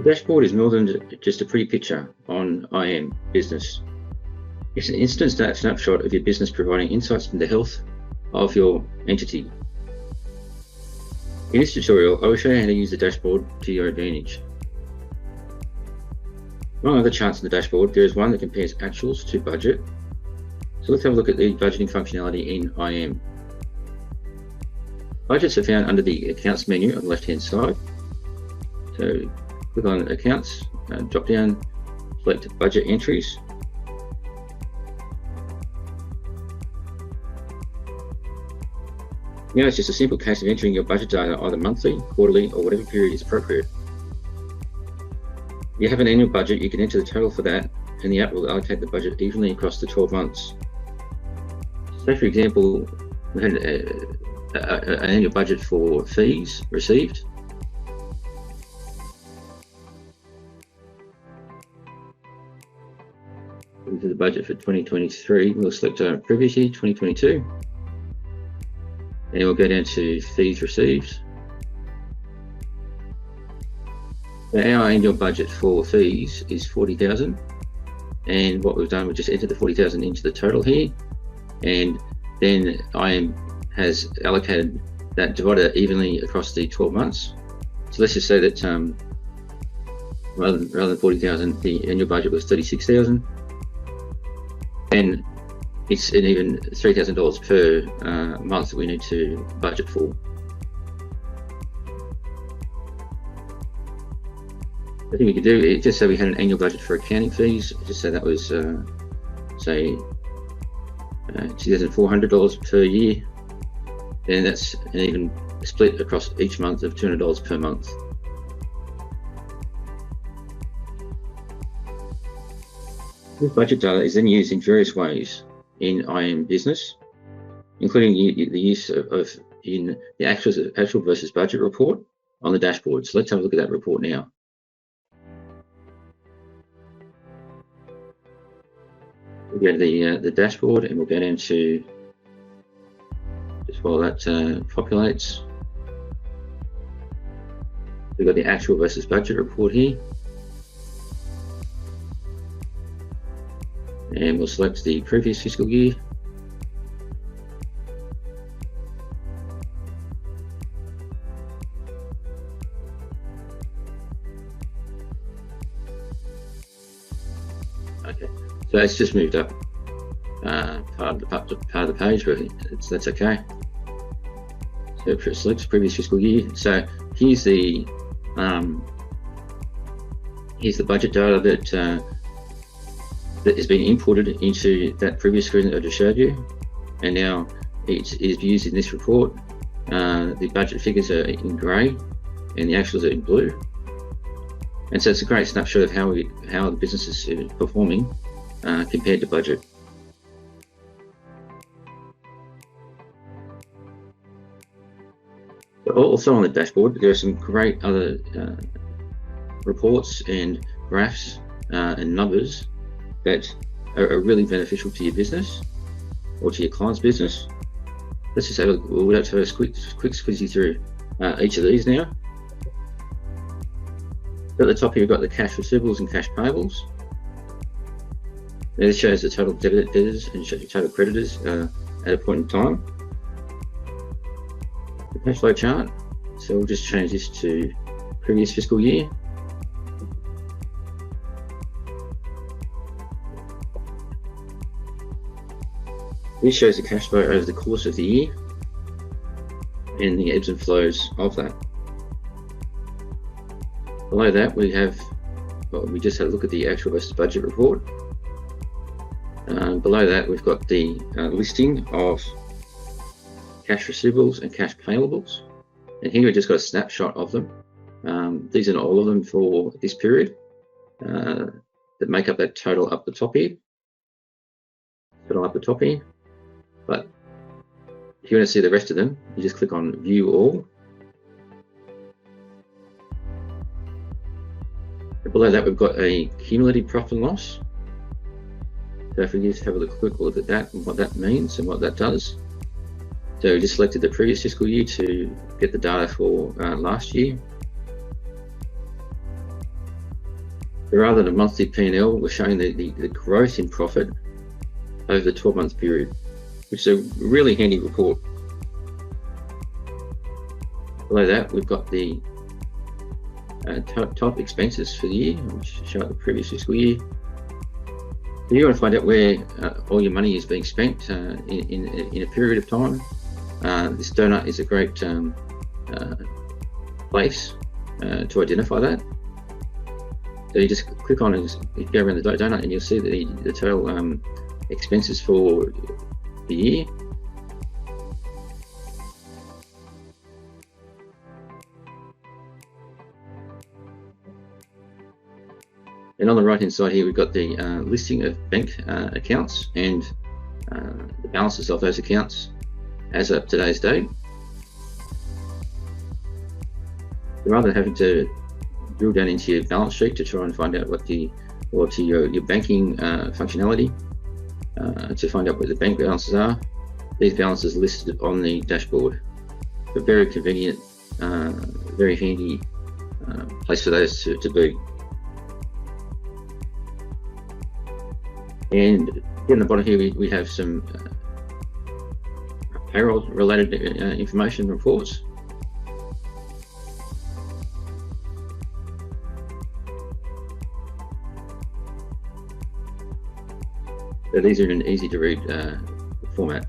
dashboard is more than just a pretty picture on IAM Business. It's an instant snapshot of your business, providing insights into the health of your entity. In this tutorial, I will show you how to use the dashboard to your advantage. Among other charts in the dashboard, there is one that compares actuals to budget. So let's have a look at the budgeting functionality in IAM. Budgets are found under the Accounts menu on the left-hand side. So click on Accounts, drop down, select Budget Entries. Now it's just a simple case of entering your budget data either monthly, quarterly, or whatever period is appropriate. If you have an annual budget, you can enter the total for that, and the app will allocate the budget evenly across the 12 months. So for example, we had an annual budget for fees received. Into the budget for 2023, we'll select previous year, 2022. And we'll go down to fees received. So our annual budget for fees is 40,000, and what we've done, we've just entered the 40,000 into the total here, and then IAM has allocated that, divided that evenly across the 12 months. So let's just say that rather than 40,000, the annual budget was 36,000, and it's an even $3,000 per month that we need to budget for. I think we could do it just so we had an annual budget for accounting fees, just so that was say $2,400 per year, and that's an even split across each month of $200 per month. This budget data is then used in various ways in IAM Business, including the use in the actual versus budget report on the dashboard. So let's have a look at that report now. We'll go to the dashboard, and we'll go down to, just while that populates, we've got the actual versus budget report here. And we'll select the previous fiscal year. Okay, so it's just moved up part of the page, but that's okay. So select previous fiscal year. So here's the budget data that has been imported into that previous screen that I just showed you, and now it is used in this report. The budget figures are in grey and the actuals are in blue, and so it's a great snapshot of how the business is performing compared to budget. Also on the dashboard, there are some great other reports and graphs and numbers that are really beneficial to your business or to your client's business. Let's just have a quick squeezy through each of these now. At the top here, we've got the cash receivables and cash payables. Now this shows the total debtors and total creditors at a point in time. The cash flow chart, so we'll just change this to previous fiscal year. This shows the cash flow over the course of the year and the ebbs and flows of that. Below that, we just had a look at the actual versus budget report. Below that, we've got the listing of cash receivables and cash payables, and here we've just got a snapshot of them. These are not all of them for this period that make up that total up the top here. But if you want to see the rest of them, you just click on View All. And below that, we've got a cumulative profit and loss. So if we just have a quick look at that and what that means and what that does. So we just selected the previous fiscal year to get the data for last year. rather than a monthly P&L, we're showing the growth in profit over the 12-month period, which is a really handy report. Below that, we've got the top expenses for the year, which show the previous fiscal year. If you want to find out where all your money is being spent in a period of time, this donut is a great place to identify that. So you just click on it, you go around the donut, and you'll see the total expenses for the year. And on the right hand side here, we've got the listing of bank accounts and the balances of those accounts as of today's date. Rather than having to drill down into your balance sheet to try and find out your banking functionality, to find out where the bank balances are, these balances are listed on the dashboard. A very convenient, very handy place for those to be. And in the bottom here, we have some payroll related information reports. So these are in an easy to read format.